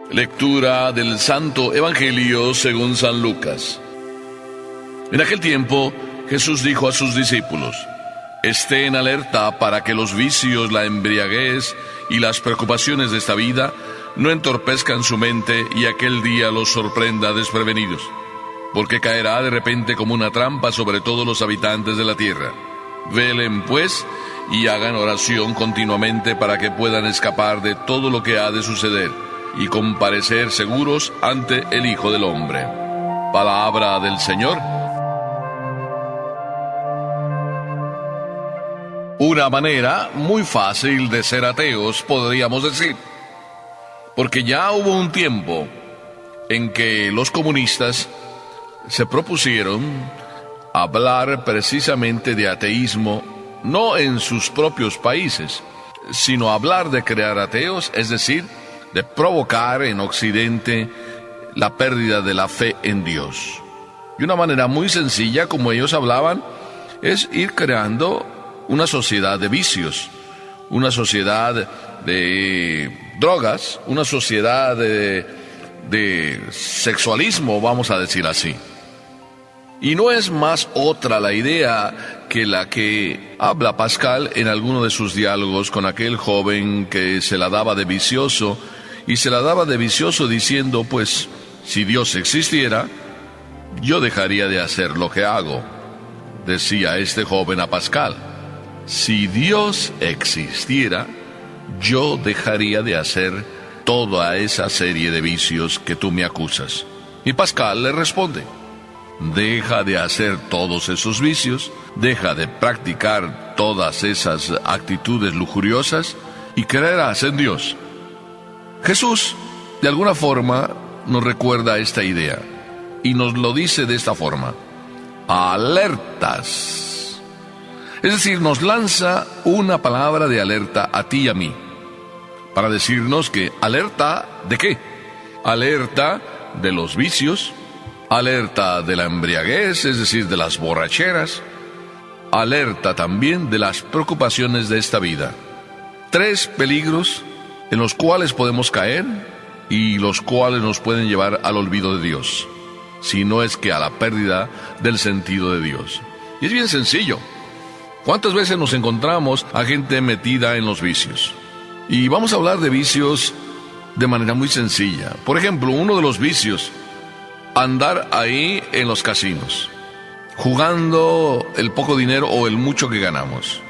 Lectura del Santo Evangelio según San Lucas. En aquel tiempo, Jesús dijo a sus discípulos: estén alerta para que los vicios, la embriaguez y las preocupaciones de esta vida no entorpezcan su mente y aquel día los sorprenda desprevenidos, porque caerá de repente como una trampa sobre todos los habitantes de la tierra. Velen, pues, y hagan oración continuamente para que puedan escapar de todo lo que ha de suceder y comparecer seguros ante el Hijo del Hombre. Palabra del Señor. Una manera muy fácil de ser ateos, podríamos decir, porque ya hubo un tiempo en que los comunistas se propusieron hablar precisamente de ateísmo, no en sus propios países, sino hablar de crear ateos, es decir, de provocar en Occidente la pérdida de la fe en Dios. Y una manera muy sencilla, como ellos hablaban, es ir creando una sociedad de vicios, una sociedad de drogas, una sociedad de sexualismo, vamos a decir así. Y no es más otra la idea que la que habla Pascal en alguno de sus diálogos con aquel joven que se la daba de vicioso, y se la daba de vicioso diciendo, pues, si Dios existiera, yo dejaría de hacer lo que hago. Decía este joven a Pascal: si Dios existiera, yo dejaría de hacer toda esa serie de vicios que tú me acusas. Y Pascal le responde: deja de hacer todos esos vicios, deja de practicar todas esas actitudes lujuriosas y creerás en Dios. Jesús, de alguna forma, nos recuerda esta idea y nos lo dice de esta forma: alertas. Es decir, nos lanza una palabra de alerta a ti y a mí, para decirnos que alerta ¿de qué? Alerta de los vicios, alerta de la embriaguez, es decir, de las borracheras, alerta también de las preocupaciones de esta vida. 3 peligros en los cuales podemos caer y los cuales nos pueden llevar al olvido de Dios, si no es que a la pérdida del sentido de Dios. Y es bien sencillo. ¿Cuántas veces nos encontramos a gente metida en los vicios? Y vamos a hablar de vicios de manera muy sencilla. Por ejemplo, uno de los vicios: andar ahí en los casinos, jugando el poco dinero o el mucho que ganamos.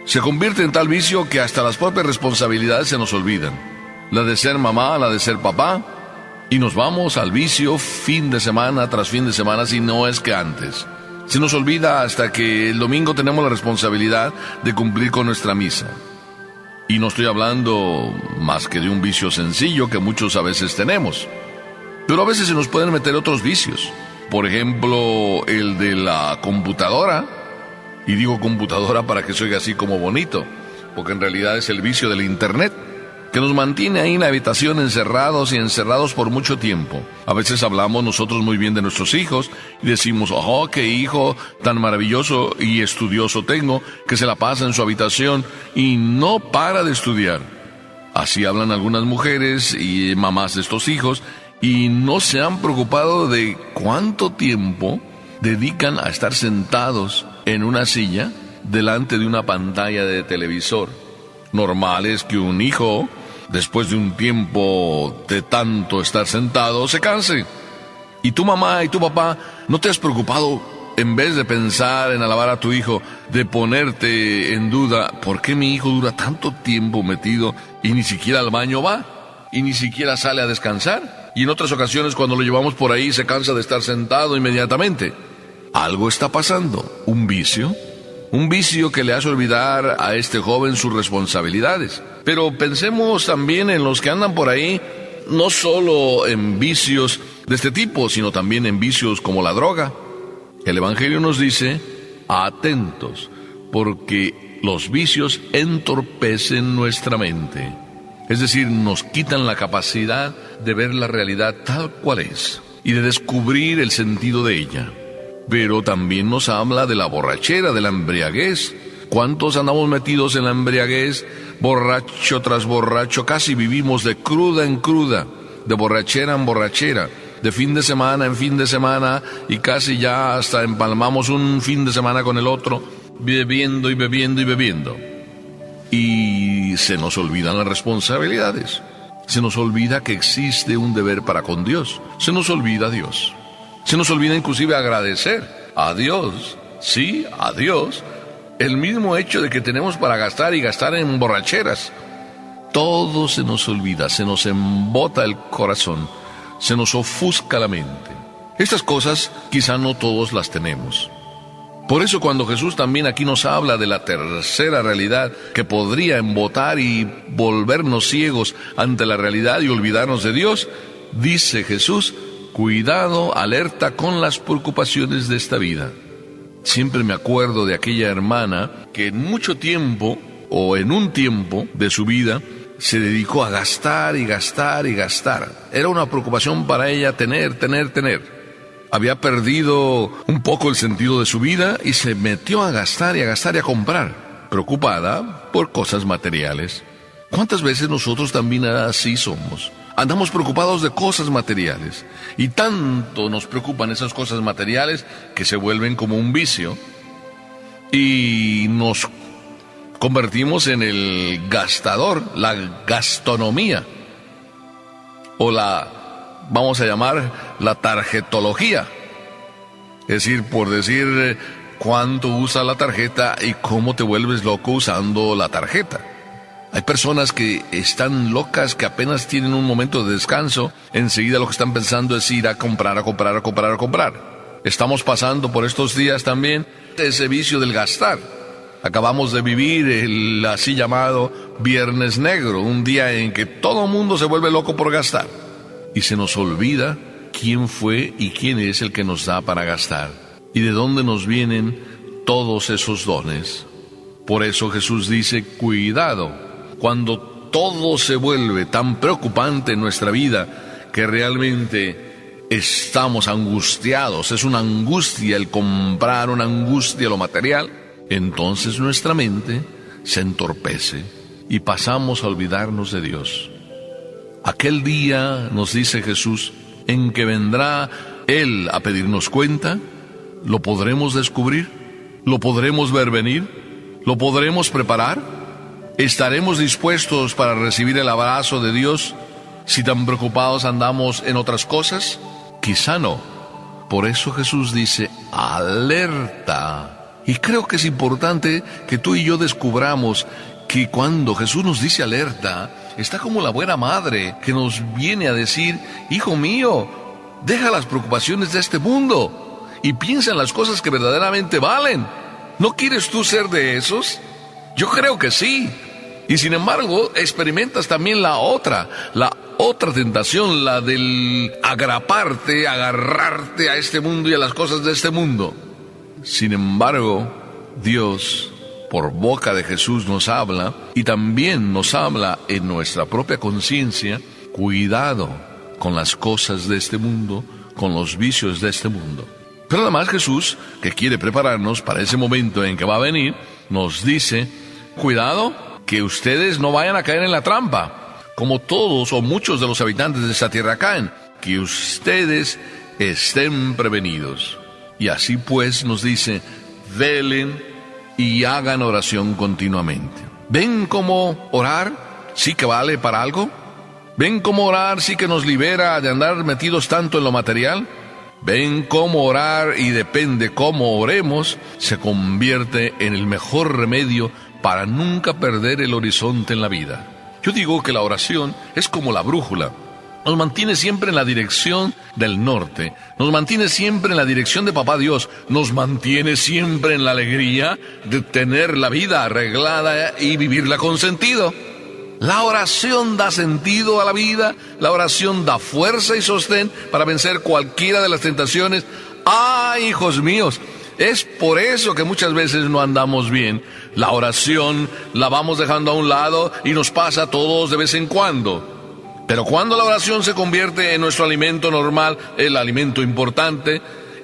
Se convierte en tal vicio que hasta las propias responsabilidades se nos olvidan. La de ser mamá, la de ser papá, y nos vamos al vicio fin de semana tras fin de semana, si no es que antes. Se nos olvida hasta que el domingo tenemos la responsabilidad de cumplir con nuestra misa. Y no estoy hablando más que de un vicio sencillo que muchos a veces tenemos. Pero a veces se nos pueden meter otros vicios. Por ejemplo, el de la computadora. Y digo computadora para que se oiga así como bonito, porque en realidad es el vicio del internet, que nos mantiene ahí en la habitación encerrados por mucho tiempo. A veces hablamos nosotros muy bien de nuestros hijos y decimos: oh, qué hijo tan maravilloso y estudioso tengo, que se la pasa en su habitación y no para de estudiar. Así hablan algunas mujeres y mamás de estos hijos, y no se han preocupado de cuánto tiempo dedican a estar sentados en una silla delante de una pantalla de televisor. Normal es que un hijo, después de un tiempo de tanto estar sentado, se canse. Y tu mamá y tu papá, ¿no te has preocupado, en vez de pensar en alabar a tu hijo, de ponerte en duda: ¿por qué mi hijo dura tanto tiempo metido y ni siquiera al baño va? ¿Y ni siquiera sale a descansar? Y en otras ocasiones, cuando lo llevamos por ahí, se cansa de estar sentado inmediatamente. Algo está pasando. ¿Un vicio? Un vicio que le hace olvidar a este joven sus responsabilidades. Pero pensemos también en los que andan por ahí, no solo en vicios de este tipo, sino también en vicios como la droga. El Evangelio nos dice: atentos, porque los vicios entorpecen nuestra mente. Es decir, nos quitan la capacidad de ver la realidad tal cual es y de descubrir el sentido de ella. Pero también nos habla de la borrachera, de la embriaguez. ¿Cuántos andamos metidos en la embriaguez? Borracho tras borracho, casi vivimos de cruda en cruda. de borrachera en borrachera, de fin de semana en fin de semana, y casi ya hasta empalmamos un fin de semana con el otro, bebiendo y bebiendo y bebiendo. Y se nos olvidan las responsabilidades. Se nos olvida que existe un deber para con Dios. Se nos olvida Dios. Se nos olvida inclusive agradecer a Dios, sí, a Dios, el mismo hecho de que tenemos para gastar y gastar en borracheras. Todo se nos olvida, se nos embota el corazón, se nos ofusca la mente. Estas cosas quizá no todos las tenemos. Por eso cuando Jesús también aquí nos habla de la tercera realidad que podría embotar y volvernos ciegos ante la realidad y olvidarnos de Dios, dice Jesús: cuidado, alerta con las preocupaciones de esta vida. Siempre me acuerdo de aquella hermana que en mucho tiempo, o en un tiempo de su vida, se dedicó a gastar y gastar y gastar. Era una preocupación para ella tener. Había perdido un poco el sentido de su vida y se metió a gastar y a gastar y a comprar, preocupada por cosas materiales. ¿Cuántas veces nosotros también así somos? Andamos preocupados de cosas materiales, y tanto nos preocupan esas cosas materiales que se vuelven como un vicio, y nos convertimos en el gastador, la gastonomía, o vamos a llamar la tarjetología. Es decir, por decir cuánto usa la tarjeta y cómo te vuelves loco usando la tarjeta. Hay personas que están locas, que apenas tienen un momento de descanso, enseguida lo que están pensando es ir a comprar. Estamos pasando por estos días también ese vicio del gastar. Acabamos de vivir el así llamado Viernes Negro, un día en que todo el mundo se vuelve loco por gastar. Y se nos olvida quién fue y quién es el que nos da para gastar, y de dónde nos vienen todos esos dones. Por eso Jesús dice: cuidado, cuando todo se vuelve tan preocupante en nuestra vida que realmente estamos angustiados, es una angustia el comprar, una angustia lo material, entonces nuestra mente se entorpece y pasamos a olvidarnos de Dios. Aquel día, nos dice Jesús, en que vendrá Él a pedirnos cuenta, ¿lo podremos descubrir? ¿Lo podremos ver venir? ¿Lo podremos preparar? ¿Estaremos dispuestos para recibir el abrazo de Dios si tan preocupados andamos en otras cosas? Quizá no. Por eso Jesús dice: alerta. Y creo que es importante que tú y yo descubramos que cuando Jesús nos dice alerta, está como la buena madre que nos viene a decir: hijo mío, deja las preocupaciones de este mundo y piensa en las cosas que verdaderamente valen. ¿No quieres tú ser de esos? Yo creo que sí. Y sin embargo, experimentas también la otra tentación, la del agraparte, agarrarte a este mundo y a las cosas de este mundo. Sin embargo, Dios, por boca de Jesús, nos habla, y también nos habla en nuestra propia conciencia: cuidado con las cosas de este mundo, con los vicios de este mundo. Pero además Jesús, que quiere prepararnos para ese momento en que va a venir, nos dice: cuidado, que ustedes no vayan a caer en la trampa, como todos o muchos de los habitantes de esta tierra caen, que ustedes estén prevenidos. Y así pues nos dice: velen y hagan oración continuamente. ¿Ven cómo orar sí que vale para algo? ¿Ven cómo orar sí que nos libera de andar metidos tanto en lo material? ¿Ven cómo orar, y depende cómo oremos, se convierte en el mejor remedio para nunca perder el horizonte en la vida? Yo digo que la oración es como la brújula. Nos mantiene siempre en la dirección del norte, nos mantiene siempre en la dirección de Papá Dios, nos mantiene siempre en la alegría de tener la vida arreglada y vivirla con sentido. La oración da sentido a la vida, la oración da fuerza y sostén para vencer cualquiera de las tentaciones. ¡Ay, hijos míos! Es por eso que muchas veces no andamos bien. La oración la vamos dejando a un lado y nos pasa a todos de vez en cuando. Pero cuando la oración se convierte en nuestro alimento normal, el alimento importante,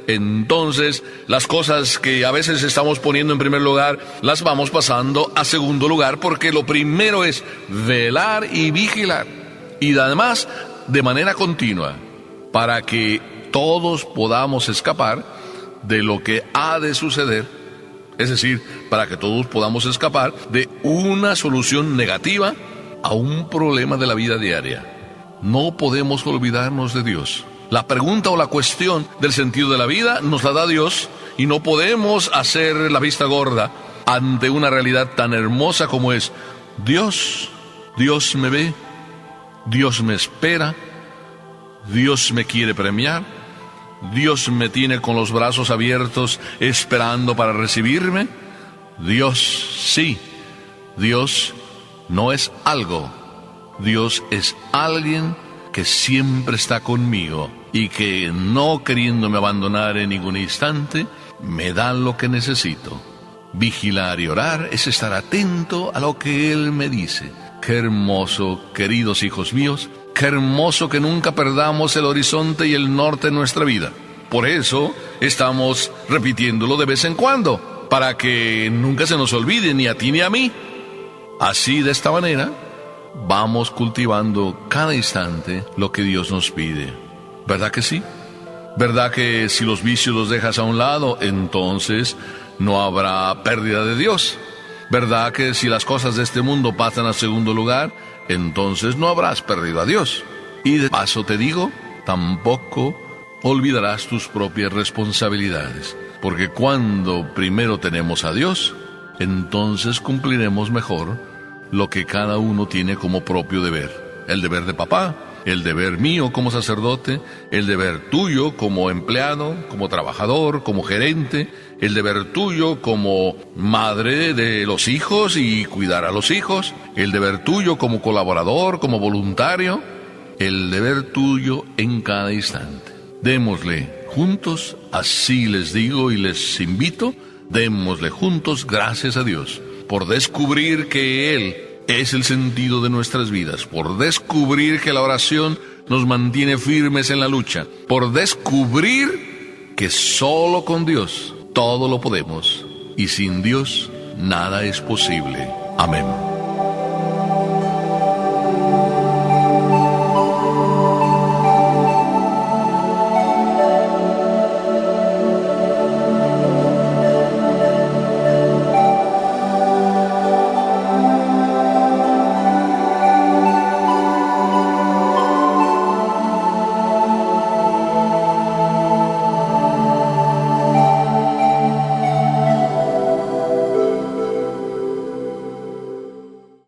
entonces las cosas que a veces estamos poniendo en primer lugar, las vamos pasando a segundo lugar, porque lo primero es velar y vigilar. Y además, de manera continua para que todos podamos escapar de lo que ha de suceder. Es decir, para que todos podamos escapar de una solución negativa a un problema de la vida diaria. No podemos olvidarnos de Dios. La pregunta o la cuestión del sentido de la vida nos la da Dios y no podemos hacer la vista gorda ante una realidad tan hermosa como es Dios. Dios me ve, Dios me espera, Dios me quiere premiar, Dios me tiene con los brazos abiertos esperando para recibirme. Dios, sí, Dios no es algo, Dios es alguien que siempre está conmigo y que, no queriéndome abandonar en ningún instante, me da lo que necesito. Vigilar y orar es estar atento a lo que Él me dice. Qué hermoso, queridos hijos míos, qué hermoso que nunca perdamos el horizonte y el norte en nuestra vida. Por eso estamos repitiéndolo de vez en cuando, para que nunca se nos olvide ni a ti ni a mí. Así, de esta manera, vamos cultivando cada instante lo que Dios nos pide. ¿Verdad que sí? ¿Verdad que si los vicios los dejas a un lado, entonces no habrá pérdida de Dios? ¿Verdad que si las cosas de este mundo pasan a segundo lugar, entonces no habrás perdido a Dios? Y de paso te digo, tampoco olvidarás tus propias responsabilidades, porque cuando primero tenemos a Dios, entonces cumpliremos mejor lo que cada uno tiene como propio deber. El deber de papá, el deber mío como sacerdote, el deber tuyo como empleado, como trabajador, como gerente, el deber tuyo como madre de los hijos y cuidar a los hijos, el deber tuyo como colaborador, como voluntario, el deber tuyo en cada instante. Démosle juntos, así les digo y les invito, démosle juntos gracias a Dios por descubrir que Él es el sentido de nuestras vidas, por descubrir que la oración nos mantiene firmes en la lucha, por descubrir que solo con Dios todo lo podemos y sin Dios nada es posible. Amén.